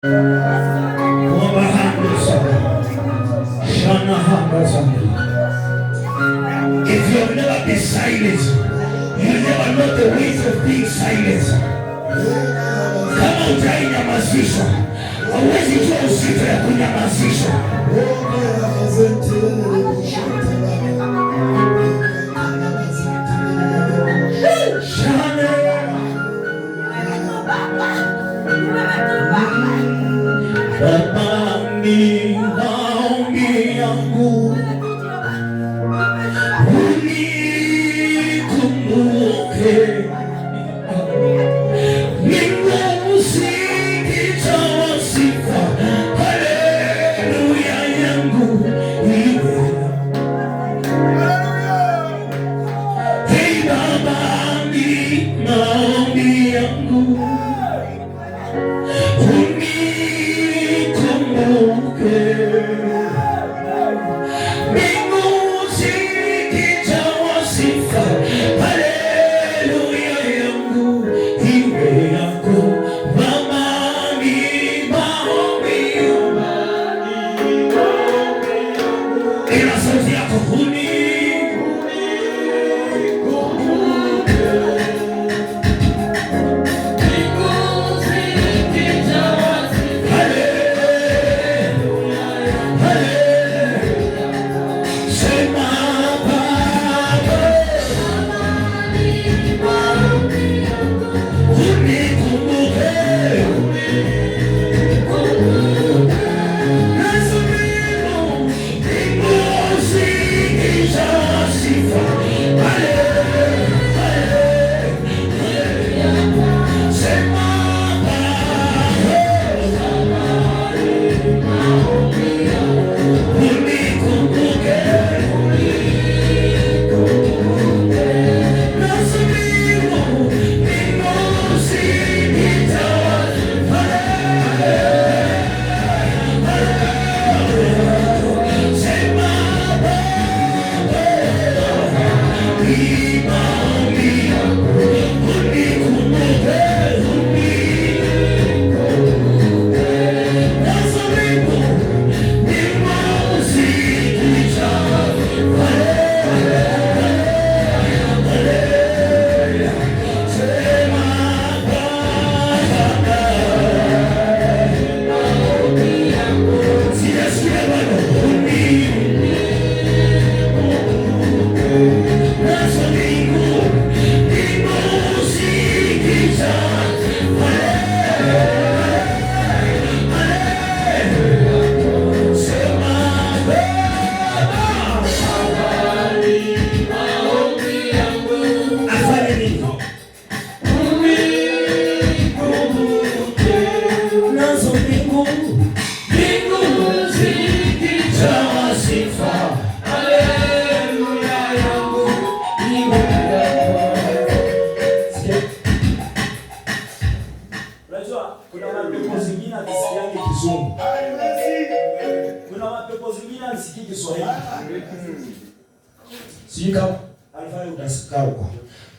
If you have never been silent, you never know the ways of being silent. Kama utainyamazishwa, hauwezi jua uzito ya kunyamazishwa.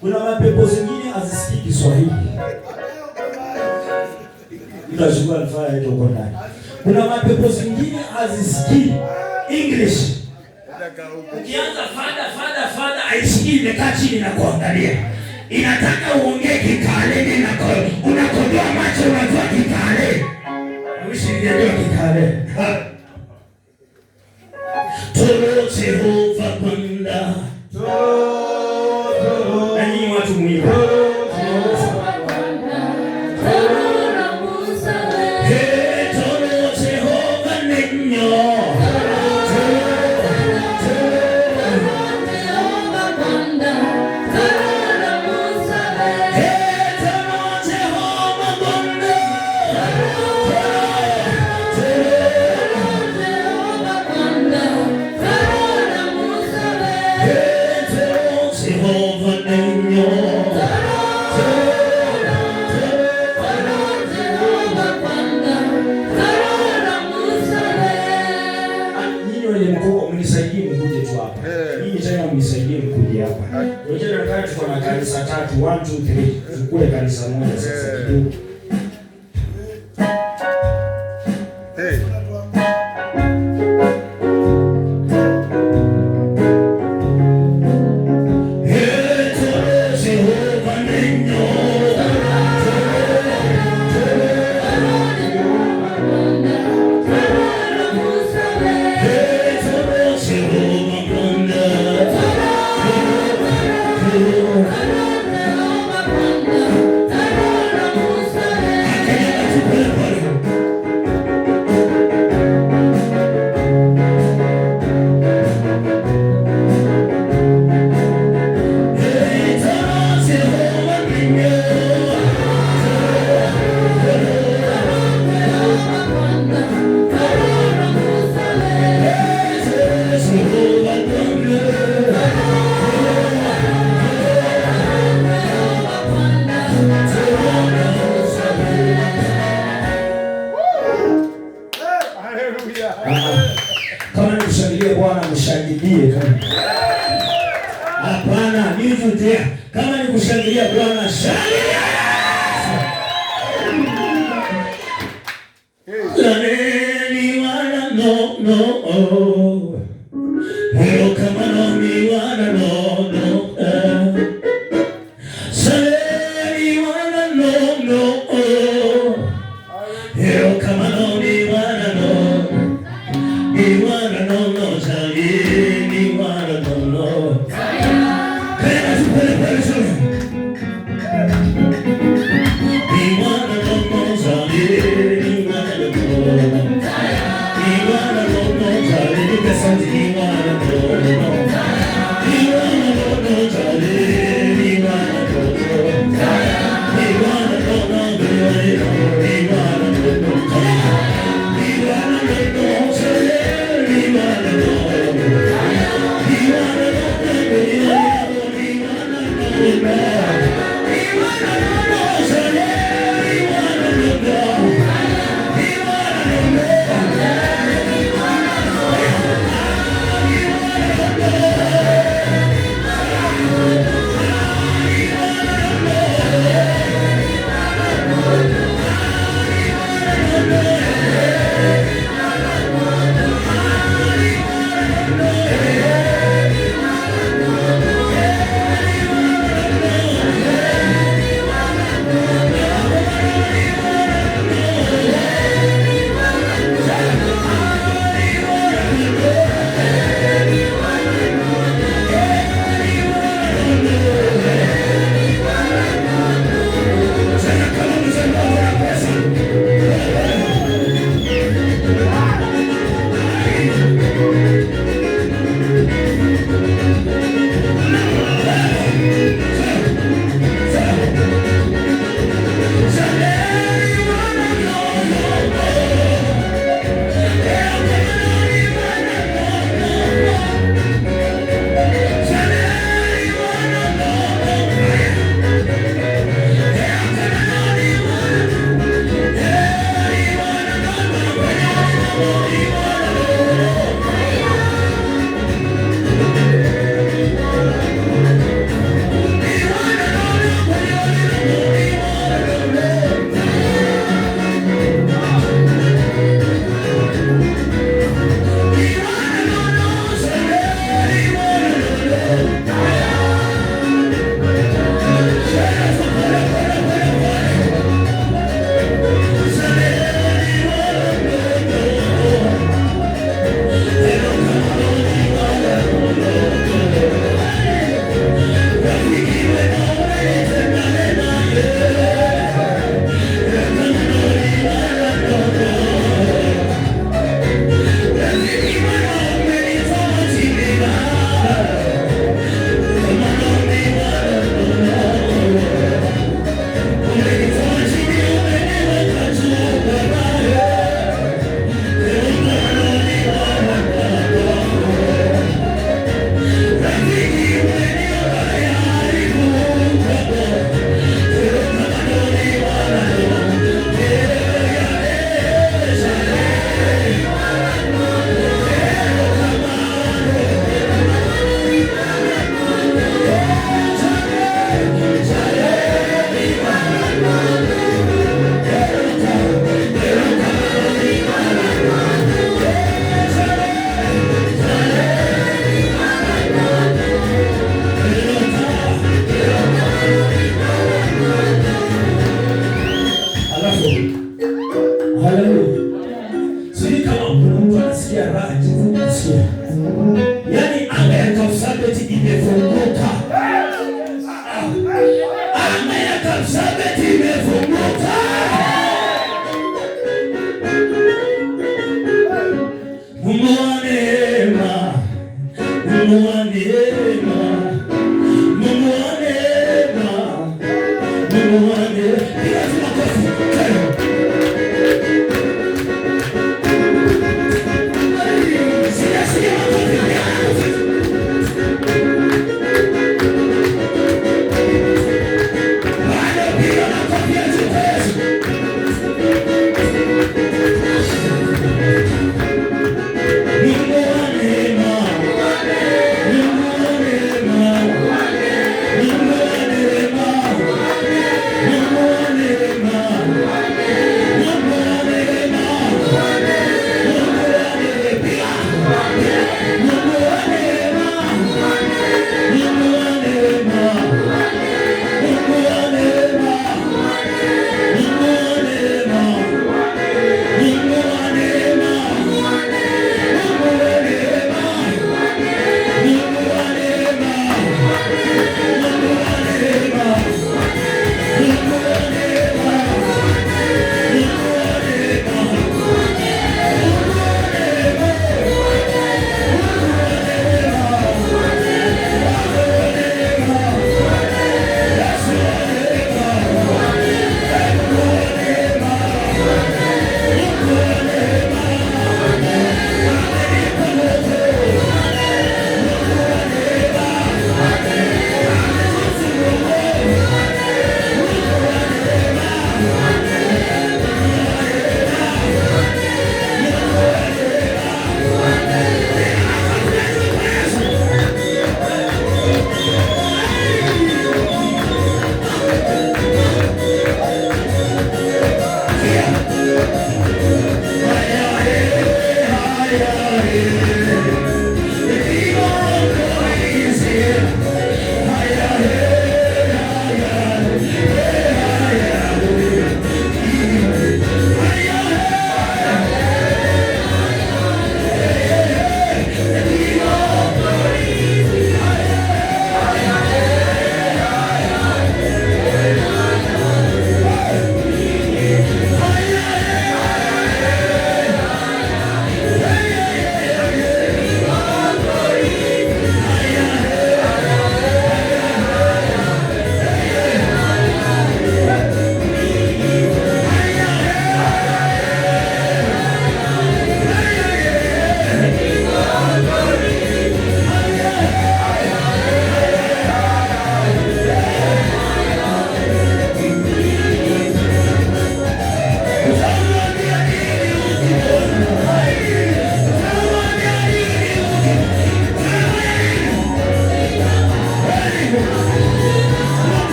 Kuna mapepo zingine hazisikii Kiswahili. Unajua alifanya hiyo huko ndani. Kuna mapepo zingine hazisikii English. Ukianza fada haisikii, imekaa chini na kuangalia. Inataka uongee Kikale na unakodoa macho unajua Kikale. Usinielewe Kikale. Toro Jehova kwenda. Nani watu muhimu? Kanisa tatu, 1 2 3, tukue kanisa moja sasa kidogo. Bwana mshangilie tu. Hapana, ni jutia. Kama ni kushangilia Bwana, shangilia. Laneni wana no. Hero kama no mi wana no. Saleni wana no. Hero kama no mi wana no. Mi wana no. Saleni wana no. Kaya tupele pele shule. Mi wana no. Saleni wana no. Mi wana no. Saleni pesa ni wana no.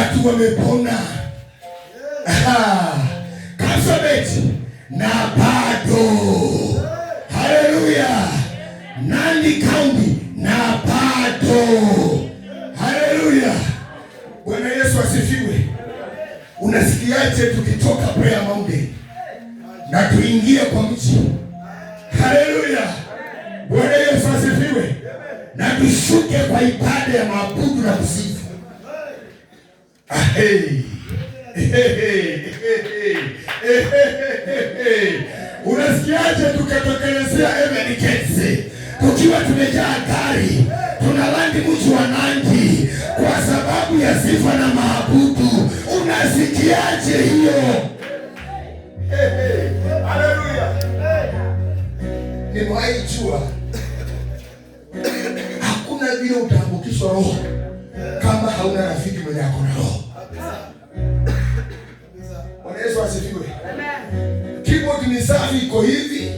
watu wamepona Kapsabet na bado. Haleluya. Nandi County na bado. Haleluya. Bwana Yesu asifiwe. Unasikiaje tukitoka prayer mountain na tuingie kwa mji? Haleluya. Bwana Yesu asifiwe. Na tushuke kwa ibada ya maabudu na kusifu. Unasikiaje tukatokelezea Emeniketse tukiwa tumejaa gari tunalandi mji wa Nandi kwa sababu ya sifa na maabudu? Unasikiaje hiyo? Haleluya. Nimewahi jua hakuna vile utaambukishwa roho kama hauna rafiki mwenye ako na roho. Bwana Yesu asifiwe. Keyboard ni safi, iko hivi.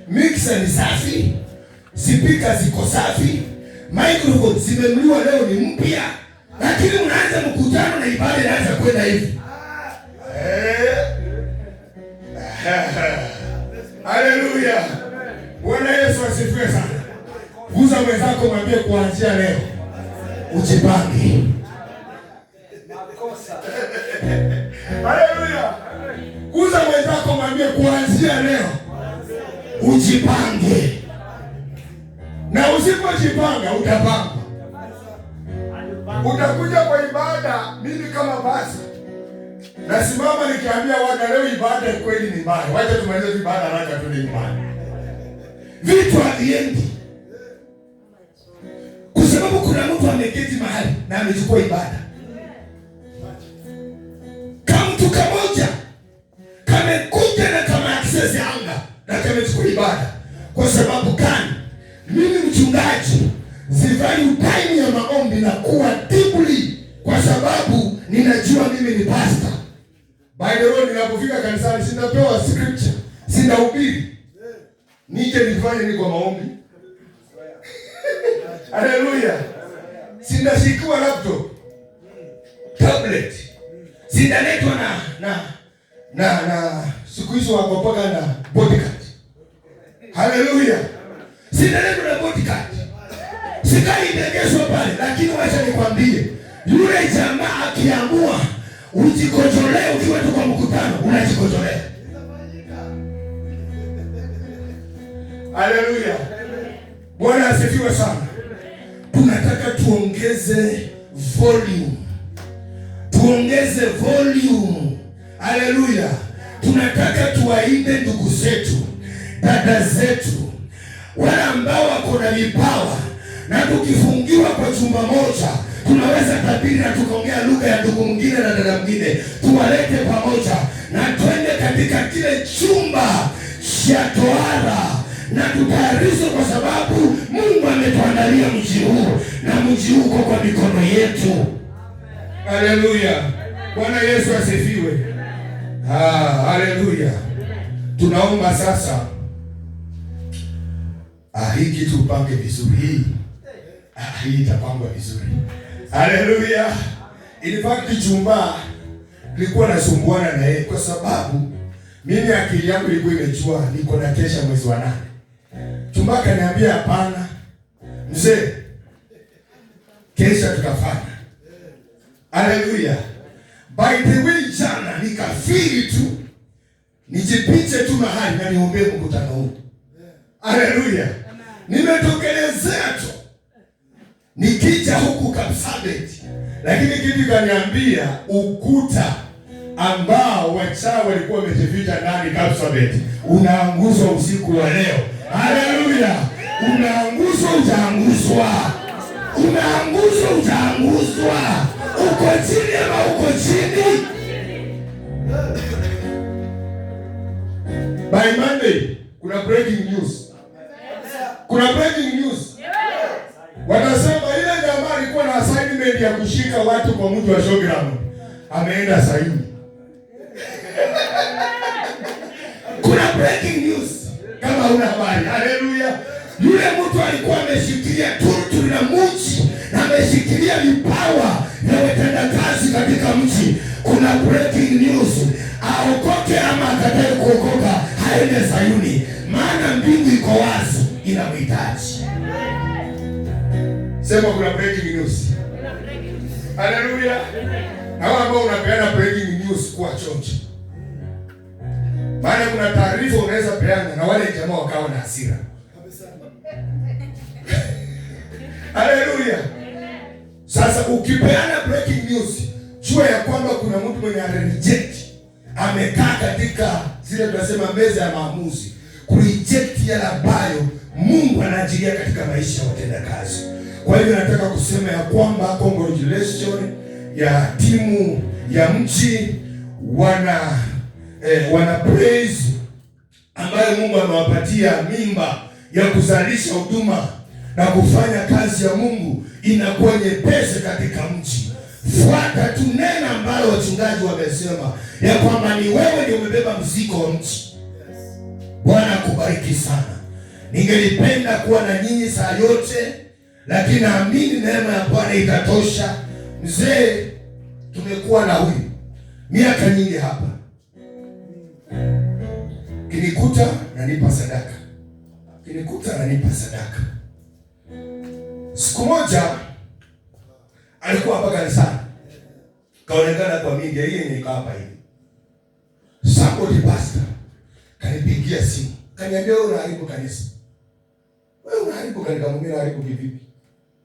Mixer ni safi. Speaker ziko safi. Microphone zimemliwa leo ni mpya. Lakini unaanza mkutano na ibada inaanza kwenda hivi. Haleluya. Bwana Yesu asifiwe sana. Guza mwenzako mwambie kuanzia leo ujipange. Haleluya. Guza mwenzako mwambie kuanzia leo ujipange. Na usipojipanga utapanga. Utakuja kwa ibada, mimi kama basi nasimama nikiambia wana leo ibada kweli ni mbaya. Wacha tumalize ibada haraka tu nyumbani. Vitu haviendi. Kwa sababu kuna mtu ameketi mahali na amechukua ibada. Kama mtu kamoja kamekuja na kama access ya anga na kamechukua ibada. Kwa sababu gani? Mimi mchungaji sifai time ya maombi na kuwa deeply kwa sababu ninajua mimi ni pastor. By the way, ninapofika kanisani sinapewa scripture, sinahubiri. Nije nifanye ni kwa maombi. Haleluya. Sinashikiwa laptop, tablet. Sinaletwa na siku hizo wako paka na bodyguard. Haleluya. Sinaletwa na bodyguard. Sikai ndegesho pale, lakini wacha nikwambie, yule jamaa akiamua ujikojolee ukiwa tu kwa mkutano, unajikojolea. Haleluya. Bwana asifiwe sana. Tunataka tuongeze volume. Tuongeze volume. Haleluya. Tunataka tuwainde ndugu zetu, dada zetu, wale ambao wako na vipawa, na tukifungiwa kwa chumba moja tunaweza tabiri na tukaongea lugha ya ndugu mwingine na dada mwingine, tuwalete pamoja na twende katika kile chumba cha tohara na tutayarishwe, kwa sababu Mungu ametuandalia mji huu na mji uko kwa mikono yetu. Haleluya. Bwana Yesu asifiwe. Haleluya. Tunaomba sasa hii kitu upange vizuri. Hii itapangwa vizuri. Haleluya. In fact chumba nilikuwa nasumbuana na yeye kwa sababu mimi akili yangu ilikuwa imejua niko na kesha mwezi wa 8. Chumba kaniambia hapana. Mzee, kesha tutafanya. Haleluya. By the way, jana nikafiri tu nijipiche tu mahali na niombee mkutano huu. Haleluya. Nimetokelezea tu nikija huku Kapsabet, lakini kitu kaniambia ukuta ambao wachawi walikuwa wamejificha ndani Kapsabet unaanguswa usiku wa leo. Haleluya. Unaanguswa, utaanguswa. Unaanguswa, utaanguswa. Uko chini ama uko chini? By Monday kuna breaking news. Kuna breaking news. Wanasema ile jamaa alikuwa na assignment ya kushika watu kwa mji wa Shogram. Ameenda Sayuni. Kuna breaking news kama una habari. Haleluya. Yule mtu alikuwa ameshikilia tutu na mji na ameshikilia vipawa ya watendakazi katika mji. Kuna breaking news, aokoke ama akatae kuokoka, haende Sayuni, maana mbingu iko wazi, inamhitaji. Sema kuna breaking news. Haleluya. Hao ambao unapeana breaking news kwa chonjo, maana kuna taarifa unaweza peana na wale jamaa wakawa na hasira. Haleluya. Sasa ukipeana breaking news, jua ya kwamba kuna mtu mwenye reject, amekaa katika zile tunasema meza ya maamuzi, kureject yale ambayo Mungu anaajilia katika maisha ya watendakazi. Kwa hivyo nataka kusema ya kwamba congratulations ya timu ya mji wana praise ambayo Mungu amewapatia mimba ya kuzalisha huduma na kufanya kazi ya Mungu inakuwa nyepesi katika mji. Fuata tu neno ambalo wachungaji wamesema ya kwamba ni wewe ndio umebeba mzigo wa mji. Bwana akubariki sana. Ningelipenda kuwa na nyinyi saa yote, lakini naamini neema ya Bwana itatosha. Mzee, tumekuwa na huyu miaka nyingi hapa, kinikuta nanipa sadaka, kinikuta nanipa sadaka. Siku moja alikuwa hapa kanisani, kaonekana kwa mingi hii nikaa hapa hivi. Somebody pastor kanipigia simu, kaniambia wewe unaharibu kanisa. Wewe unaharibu kanisa, mimi naharibu vipi?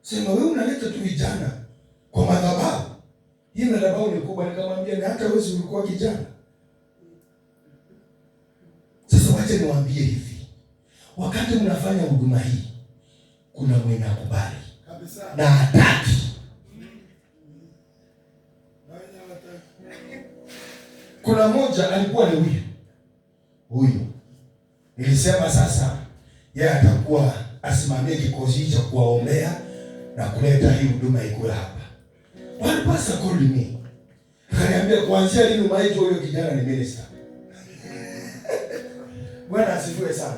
Sema wewe unaleta tu vijana kwa madhabahu. Hii madhabahu ni kubwa. Nikamwambia ni hata wewe ulikuwa kijana. Sasa wacha niwaambie hivi, wakati mnafanya huduma hii, kuna mwenye akubali na hataki. Kuna mmoja alikuwa ni huyu. Nilisema sasa yeye atakuwa asimamie kikosi cha kuwaombea na kuleta hii huduma ikuwe hapa. One pastor called me. Akaniambia kuanzia lini umeitwa huyo kijana ni minister? Bwana asifiwe sana.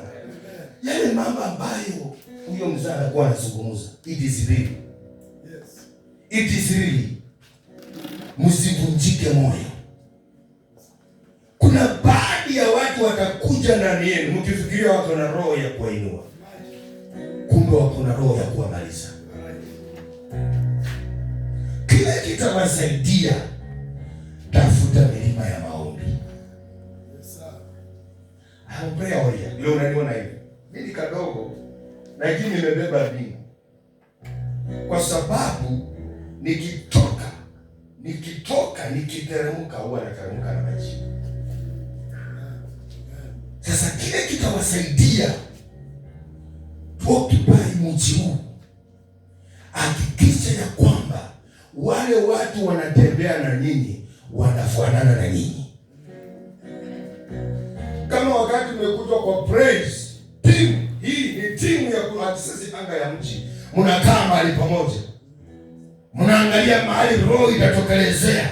Yale mambo ambayo huyo mzee anakuwa anazungumza, it is real. Yes. It is real. Msivunjike moyo. Kuna baadhi ya watu watakuja ndani yenu mkifikiria wako na roho ya kuinua, kumbe wako na roho ya kuamaliza. Kile kitawasaidia, tafuta milima ya maombi. Yes sir. Prayer warrior. Leo unaniona hivi. Mimi kadogo lakini nimebeba dini. Kwa sababu nikiteremka huwa nateremka na maji. Sasa kile kitawasaidia occupy mji huu. Hakikisha ya kwamba wale watu wanatembea na nyinyi wanafanana na nyinyi. Kama wakati umekutwa kwa praise team, hii ni timu ya kuaccess anga ya mji. Mnakaa mahali pamoja, mnaangalia mahali roho itatokelezea.